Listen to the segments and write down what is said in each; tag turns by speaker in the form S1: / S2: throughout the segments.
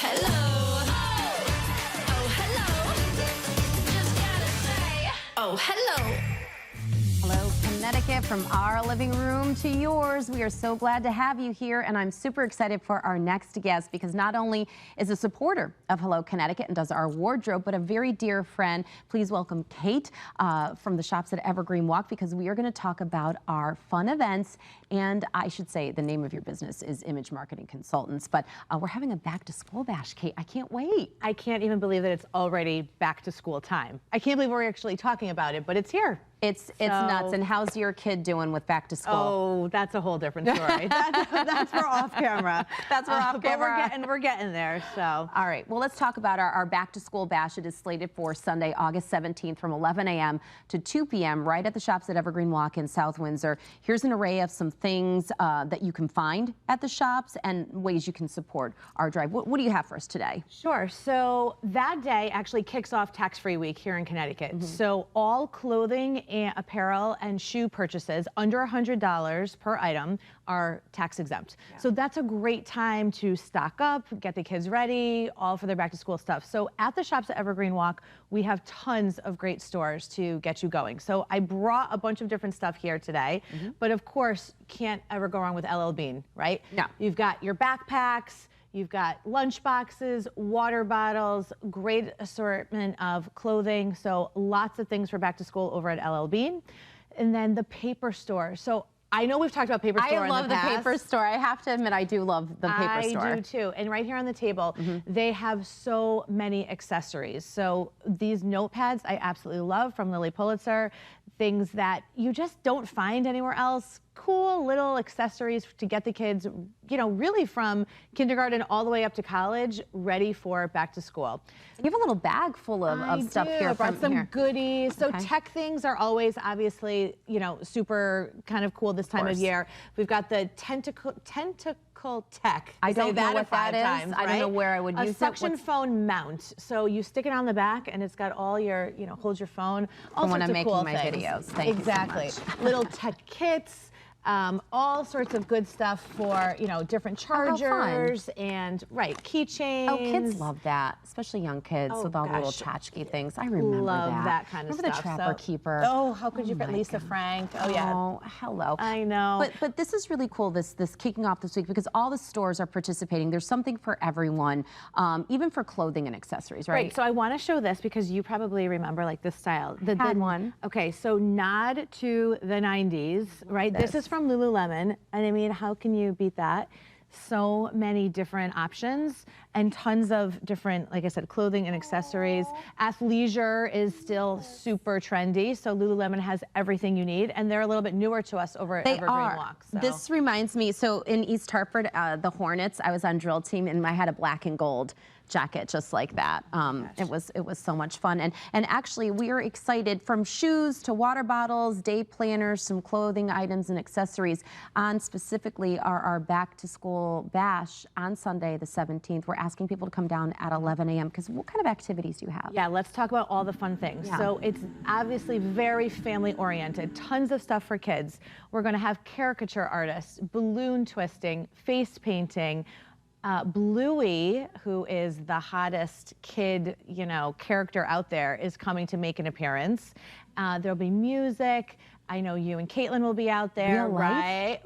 S1: hello. Oh, hello. Just gotta say, oh, hello.
S2: Hello, Connecticut, from our living room to yours. We are so glad to have you here, and I'm super excited for our next guest because not only is a supporter of Hello Connecticut and does our wardrobe, but a very dear friend. Please welcome Kate from the shops at Evergreen Walk, because we are going to talk about our fun events. And I should say the name of your business is Image Marketing Consultants, but we're having a back to school bash, Kate. I can't wait.
S3: I can't even believe that it's already back to school time. I can't believe we're actually talking about it, but it's here.
S2: It's nuts. And how's your kid doing with back to school?
S3: Oh, that's a whole different story. that's for off camera.
S2: That's for off camera.
S3: But we're getting there. So.
S2: All right. Well, let's talk about our back to school bash. It is slated for Sunday, August 17th from 11 a.m. to 2 p.m. right at the shops at Evergreen Walk in South Windsor. Here's an array of some things that you can find at the shops and ways you can support our drive. What do you have for us today?
S3: Sure. So that day actually kicks off tax-free week here in Connecticut. So all clothing and apparel and shoe purchases under $100 per item are tax exempt. Yeah. So that's a great time to stock up, get the kids ready, all for their back to school stuff. So at the shops at Evergreen Walk, we have tons of great stores to get you going. So I brought a bunch of different stuff here today, but of course, can't ever go wrong with LL Bean, right?
S2: No.
S3: You've got your backpacks, you've got lunch boxes, water bottles, great assortment of clothing. So lots of things for back to school over at LL Bean. And then the paper store. So I know we've talked about paper store in the past.
S2: I love the paper store. I have to admit, I do love the paper store.
S3: I do too. And right here on the table, they have so many accessories. So these notepads I absolutely love from Lily Pulitzer. Things that you just don't find anywhere else. Cool little accessories to get the kids, you know, really from kindergarten all the way up to college, ready for back to school.
S2: You have a little bag full of stuff here.
S3: I brought some goodies. So
S2: Okay.
S3: tech things are always obviously, you know, super kind of cool this time of year. We've got the tentacle tech.
S2: I don't know what that is.
S3: Times,
S2: I don't know where I would use it.
S3: A suction phone mount. So you stick it on the back and it's got all your, you know, holds your phone. All
S2: when
S3: sorts
S2: I'm
S3: of
S2: making
S3: cool
S2: my
S3: things.
S2: videos. Thank
S3: exactly.
S2: you so much.
S3: Little tech kits. All sorts of good stuff for, you know, different chargers and keychains.
S2: Oh, kids love that, especially young kids with all the little tchotchke things. I remember
S3: love that kind of
S2: remember
S3: stuff.
S2: the Trapper Keeper.
S3: Oh, how could you forget Lisa Frank? Oh yeah.
S2: Oh, hello.
S3: I know.
S2: But this is really cool. This kicking off this week because all the stores are participating. There's something for everyone, even for clothing and accessories, right?
S3: Right. So I want to show this because you probably remember like this style. The
S2: one.
S3: Okay. So nod to the 90s, right? This is from Lululemon, and I mean, how can you beat that? So many different options and tons of different, like I said, clothing and accessories. Athleisure is still super trendy, so Lululemon has everything you need, and they're a little bit newer to us over at Evergreen Walk. So.
S2: This reminds me, so in East Hartford, the Hornets, I was on drill team, and I had a black and gold jacket just like that. It was so much fun, and actually we are excited, from shoes to water bottles, day planners, some clothing items and accessories on specifically our back to school bash on Sunday the 17th. We're asking people to come down at 11 a.m. because what kind of activities do you have?
S3: Yeah, let's talk about all the fun things.
S2: Yeah.
S3: So it's obviously very family oriented, tons of stuff for kids. We're going to have caricature artists, balloon twisting, face painting. Bluey, who is the hottest kid, you know, character out there, is coming to make an appearance. There'll be music. I know you and Caitlin will be out there, right?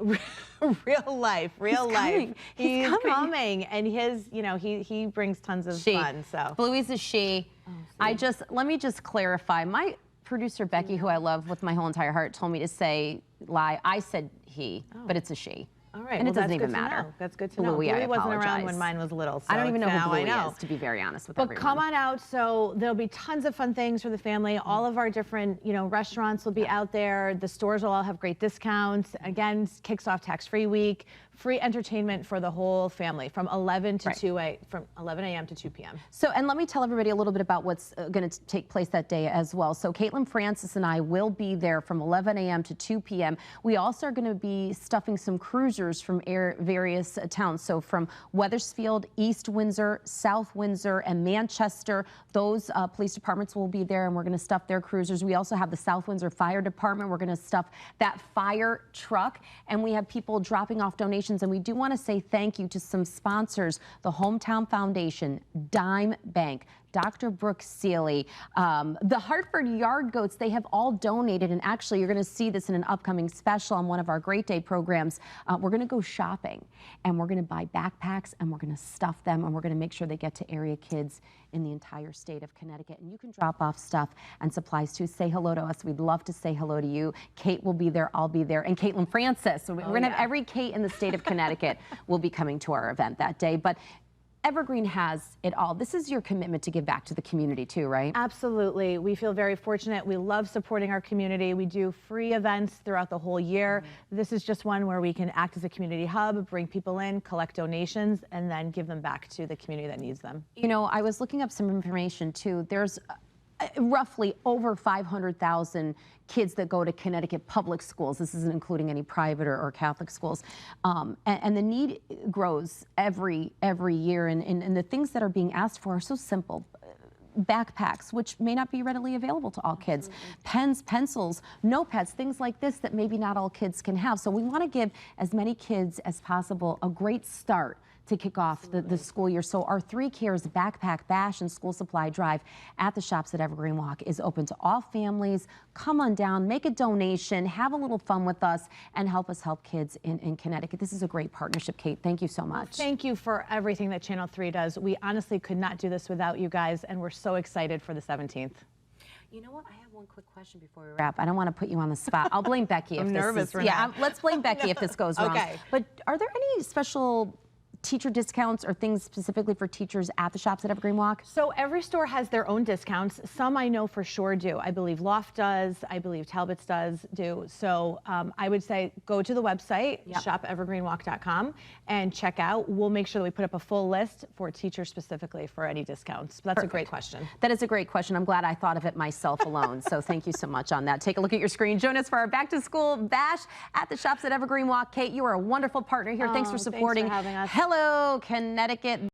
S3: Real life. He's coming, and his, you know, he brings tons of fun. So
S2: Bluey's a she. Oh, let me just clarify. My producer Becky, who I love with my whole entire heart, told me to say lie. I said he, but it's a she.
S3: All right,
S2: and
S3: well,
S2: it doesn't even matter.
S3: That's good to know.
S2: Bluey,
S3: Bluey
S2: I
S3: wasn't
S2: apologize.
S3: around when mine was little. So
S2: I don't even know who Bluey
S3: is,
S2: to be very honest with
S3: but
S2: everyone.
S3: Come on out. So there'll be tons of fun things for the family. All of our different, you know, restaurants will be out there. The stores will all have great discounts. Again, kicks off tax-free week. Free entertainment for the whole family from 11 to 2 from 11 a.m. to 2 p.m.
S2: So, and let me tell everybody a little bit about what's going to take place that day as well. So Caitlin Francis and I will be there from 11 a.m. to 2 p.m. We also are going to be stuffing some cruisers cruisers from various towns. So from Wethersfield, East Windsor, South Windsor, and Manchester, those police departments will be there, and we're going to stuff their cruisers. We also have the South Windsor Fire Department. We're going to stuff that fire truck, and we have people dropping off donations. And we do want to say thank you to some sponsors: the Hometown Foundation, Dime Bank, Dr. Brooke Seeley, the Hartford Yard Goats. They have all donated, and actually you're going to see this in an upcoming special on one of our Great Day programs. We're going to go shopping, and we're going to buy backpacks, and we're going to stuff them, and we're going to make sure they get to area kids in the entire state of Connecticut. And you can drop off stuff and supplies too. Say hello to us. We'd love to say hello to you. Kate will be there. I'll be there. And Caitlin Francis. So we're going to have every Kate in the state of Connecticut will be coming to our event that day. But Evergreen has it all. This is your commitment to give back to the community too, right?
S3: Absolutely. We feel very fortunate. We love supporting our community. We do free events throughout the whole year. This is just one where we can act as a community hub, bring people in, collect donations, and then give them back to the community that needs them.
S2: You know, I was looking up some information too. There's roughly over 500,000 kids that go to Connecticut public schools. This isn't including any private or Catholic schools. And the need grows every year. And the things that are being asked for are so simple. Backpacks, which may not be readily available to all kids. Pens, pencils, notepads, things like this that maybe not all kids can have. So we want to give as many kids as possible a great start to kick off the school year. So our 3 Cares Backpack Bash and School Supply Drive at the shops at Evergreen Walk is open to all families. Come on down, make a donation, have a little fun with us, and help us help kids in Connecticut. This is a great partnership, Kate. Thank you so much.
S3: Thank you for everything that Channel 3 does. We honestly could not do this without you guys, and we're so excited for the 17th.
S2: You know what? I have one quick question before we wrap. I don't want to put you on the spot. I'll blame Becky if
S3: I'm
S2: this
S3: nervous,
S2: is,
S3: Renee.
S2: yeah, let's blame Becky if this goes wrong.
S3: Okay.
S2: But are there any special teacher discounts or things specifically for teachers at the shops at Evergreen Walk?
S3: So every store has their own discounts. Some I know for sure do. I believe Loft does. I believe Talbot's do. So I would say go to the website, shopevergreenwalk.com, and check out. We'll make sure that we put up a full list for teachers specifically for any discounts. But that's a great question.
S2: That is a great question. I'm glad I thought of it myself alone. So thank you so much on that. Take a look at your screen. Join us for our back to school bash at the shops at Evergreen Walk. Kate, you are a wonderful partner here. Thanks for supporting.
S3: Thanks for having us.
S2: Hello, Connecticut.